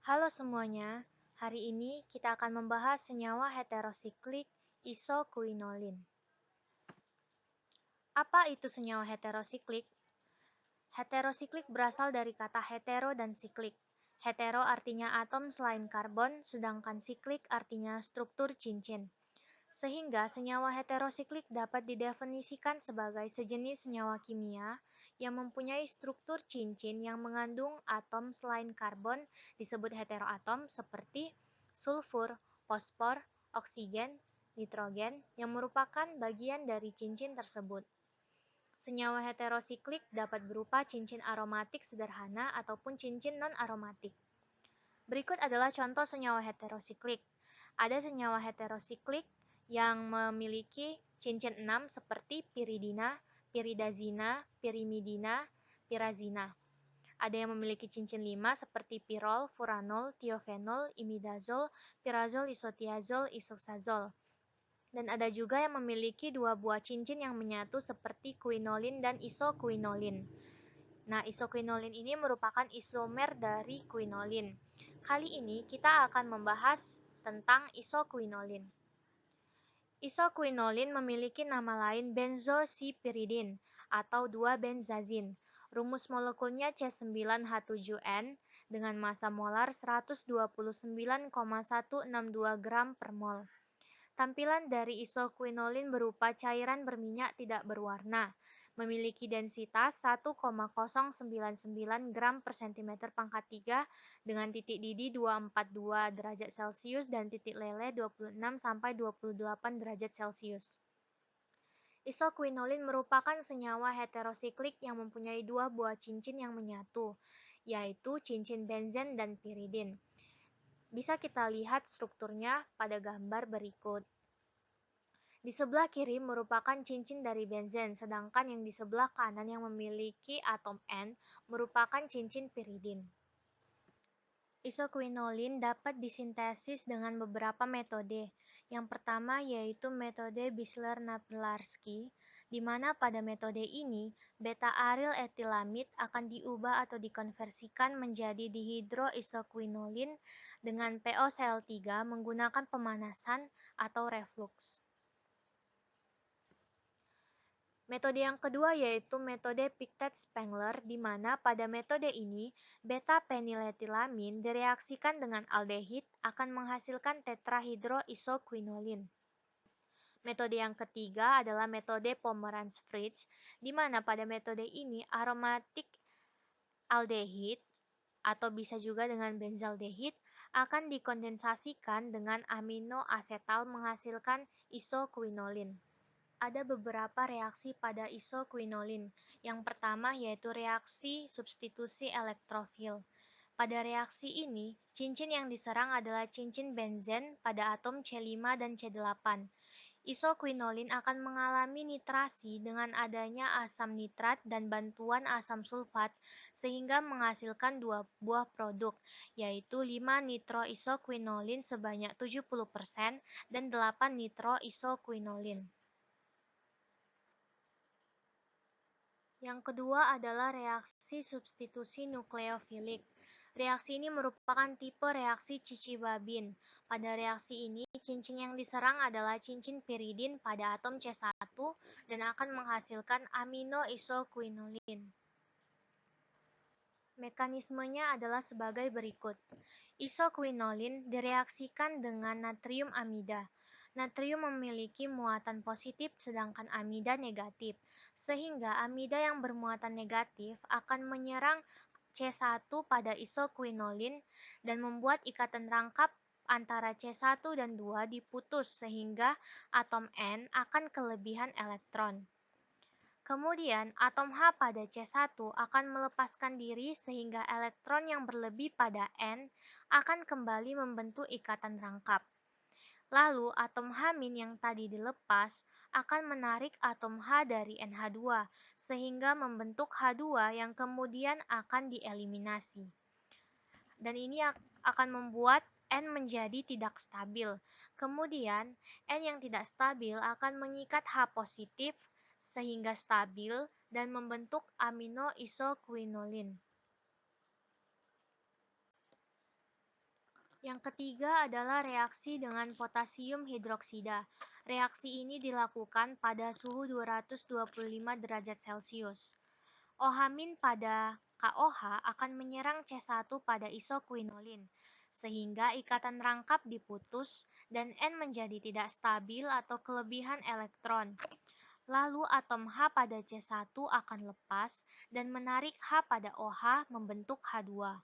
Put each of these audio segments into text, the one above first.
Halo semuanya, hari ini kita akan membahas senyawa heterosiklik isoquinolin. Apa itu senyawa heterosiklik? Heterosiklik berasal dari kata hetero dan siklik. Hetero artinya atom selain karbon, sedangkan siklik artinya struktur cincin. Sehingga senyawa heterosiklik dapat didefinisikan sebagai sejenis senyawa kimia yang mempunyai struktur cincin yang mengandung atom selain karbon disebut heteroatom seperti sulfur, fosfor, oksigen, nitrogen yang merupakan bagian dari cincin tersebut. Senyawa heterosiklik dapat berupa cincin aromatik sederhana ataupun cincin non-aromatik. Berikut adalah contoh senyawa heterosiklik. Ada senyawa heterosiklik yang memiliki cincin 6 seperti piridina, piridazina, pirimidina, pirazina. Ada yang memiliki cincin 5 seperti pirol, furanol, tiofenol, imidazol, pirazol, isotiazol, isoxazol. Dan ada juga yang memiliki dua buah cincin yang menyatu seperti quinolin dan isoquinolin. Nah, isoquinolin ini merupakan isomer dari quinolin. Kali ini kita akan membahas tentang isoquinolin. Isoquinolin memiliki nama lain benzosipiridin atau 2-benzazin. Rumus molekulnya C9H7N dengan massa molar 129,162 gram per mol. Tampilan dari isoquinolin berupa cairan berminyak tidak berwarna, memiliki densitas 1,099 gram per cm pangkat 3 dengan titik didih 242 derajat Celcius dan titik leleh 26-28 derajat Celcius. Isoquinolin merupakan senyawa heterosiklik yang mempunyai dua buah cincin yang menyatu, yaitu cincin benzen dan piridin. Bisa kita lihat strukturnya pada gambar berikut. Di sebelah kiri merupakan cincin dari benzen, sedangkan yang di sebelah kanan yang memiliki atom N merupakan cincin piridin. Isoquinolin dapat disintesis dengan beberapa metode. Yang pertama yaitu metode Bisler-Napelarsky, di mana pada metode ini beta-aryl etilamid akan diubah atau dikonversikan menjadi dihidroisoquinolin dengan PoCl3 menggunakan pemanasan atau reflux. Metode yang kedua yaitu metode Pictet-Spengler, di mana pada metode ini beta-peniletilamin direaksikan dengan aldehid akan menghasilkan tetrahidroisoquinolin. Metode yang ketiga adalah metode Pomeranz-Fritsch, di mana pada metode ini aromatik aldehid atau bisa juga dengan benzaldehid akan dikondensasikan dengan aminoasetal menghasilkan isoquinolin. Ada beberapa reaksi pada isoquinolin. Yang pertama yaitu reaksi substitusi elektrofil. Pada reaksi ini, cincin yang diserang adalah cincin benzen pada atom C5 dan C8. Isoquinolin akan mengalami nitrasi dengan adanya asam nitrat dan bantuan asam sulfat sehingga menghasilkan dua buah produk, yaitu 5-nitroisoquinolin sebanyak 70% dan 8-nitroisoquinolin. Yang kedua adalah reaksi substitusi nukleofilik. Reaksi ini merupakan tipe reaksi Cici-Babin. Pada reaksi ini, cincin yang diserang adalah cincin piridin pada atom C1 dan akan menghasilkan aminoisoquinolin. Mekanismenya adalah sebagai berikut. Isoquinolin direaksikan dengan natrium amida. Natrium memiliki muatan positif sedangkan amida negatif, sehingga amida yang bermuatan negatif akan menyerang C1 pada isoquinolin dan membuat ikatan rangkap antara C1 dan 2 diputus sehingga atom N akan kelebihan elektron. Kemudian, atom H pada C1 akan melepaskan diri sehingga elektron yang berlebih pada N akan kembali membentuk ikatan rangkap. Lalu, atom H- yang tadi dilepas akan menarik atom H dari NH2 sehingga membentuk H2 yang kemudian akan dieliminasi. Dan ini akan membuat N menjadi tidak stabil. Kemudian, N yang tidak stabil akan mengikat H positif sehingga stabil dan membentuk aminoisoquinolin. Yang ketiga adalah reaksi dengan potasium hidroksida. Reaksi ini dilakukan pada suhu 225 derajat Celcius. OH- pada KOH akan menyerang C1 pada isoquinolin, sehingga ikatan rangkap diputus dan N menjadi tidak stabil atau kelebihan elektron. Lalu atom H pada C1 akan lepas dan menarik H pada OH membentuk H2.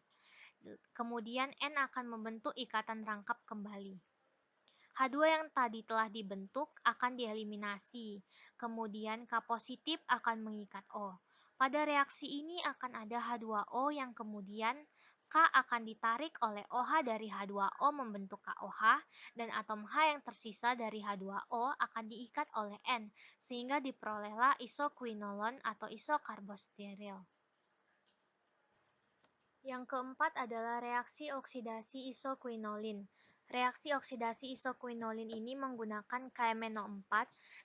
Kemudian N akan membentuk ikatan rangkap kembali. H2 yang tadi telah dibentuk akan dieliminasi. Kemudian K positif akan mengikat O. Pada reaksi ini akan ada H2O yang kemudian K akan ditarik oleh OH dari H2O membentuk KOH dan atom H yang tersisa dari H2O akan diikat oleh N sehingga diperolehlah isoquinolon atau isokarbosteril. Yang keempat adalah reaksi oksidasi isoquinolin. Reaksi oksidasi isoquinolin ini menggunakan KMnO4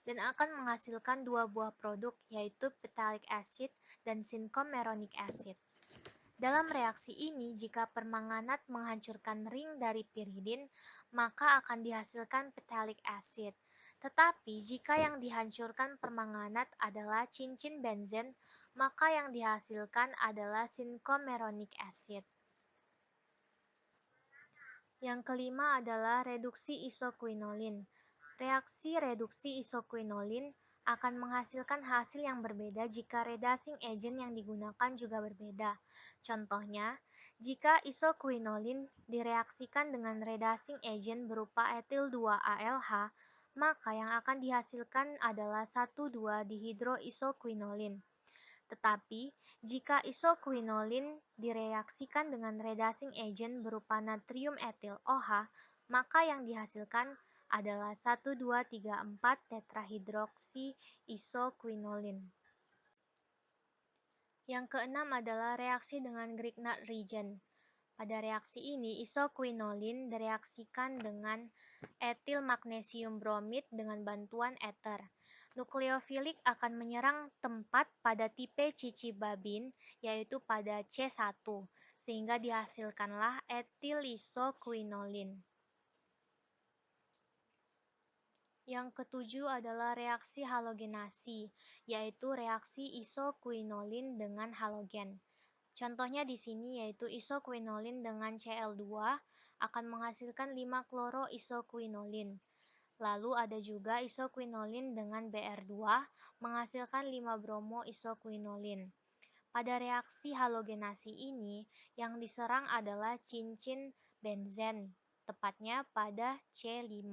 dan akan menghasilkan dua buah produk yaitu phthalic acid dan syncomeronic acid. Dalam reaksi ini, jika permanganat menghancurkan ring dari piridin, maka akan dihasilkan phthalic acid. Tetapi jika yang dihancurkan permanganat adalah cincin benzen, maka yang dihasilkan adalah syncomeronic acid. Yang kelima adalah reduksi isoquinolin. Reaksi reduksi isoquinolin akan menghasilkan hasil yang berbeda jika redasing agent yang digunakan juga berbeda. Contohnya, jika isoquinolin direaksikan dengan redasing agent berupa etil 2-ALH, maka yang akan dihasilkan adalah 1,2-dihidroisoquinolin. Tetapi, jika isoquinolin direaksikan dengan redasing agent berupa natrium etil OH, maka yang dihasilkan adalah 1,2,3,4-tetrahidroksi-isoquinolin. Yang keenam adalah reaksi dengan Grignard reagent. Pada reaksi ini, isoquinolin direaksikan dengan etil magnesium bromid dengan bantuan ether. Nukleofilik akan menyerang tempat pada tipe cicibabin, yaitu pada C1, sehingga dihasilkanlah etilisoquinolin. Yang ketujuh adalah reaksi halogenasi, yaitu reaksi isoquinolin dengan halogen. Contohnya di sini yaitu isoquinolin dengan Cl2 akan menghasilkan 5-kloroisoquinolin. Lalu ada juga isoquinolin dengan Br2 menghasilkan 5-bromoisoquinolin. Pada reaksi halogenasi ini, yang diserang adalah cincin benzen, tepatnya pada C5.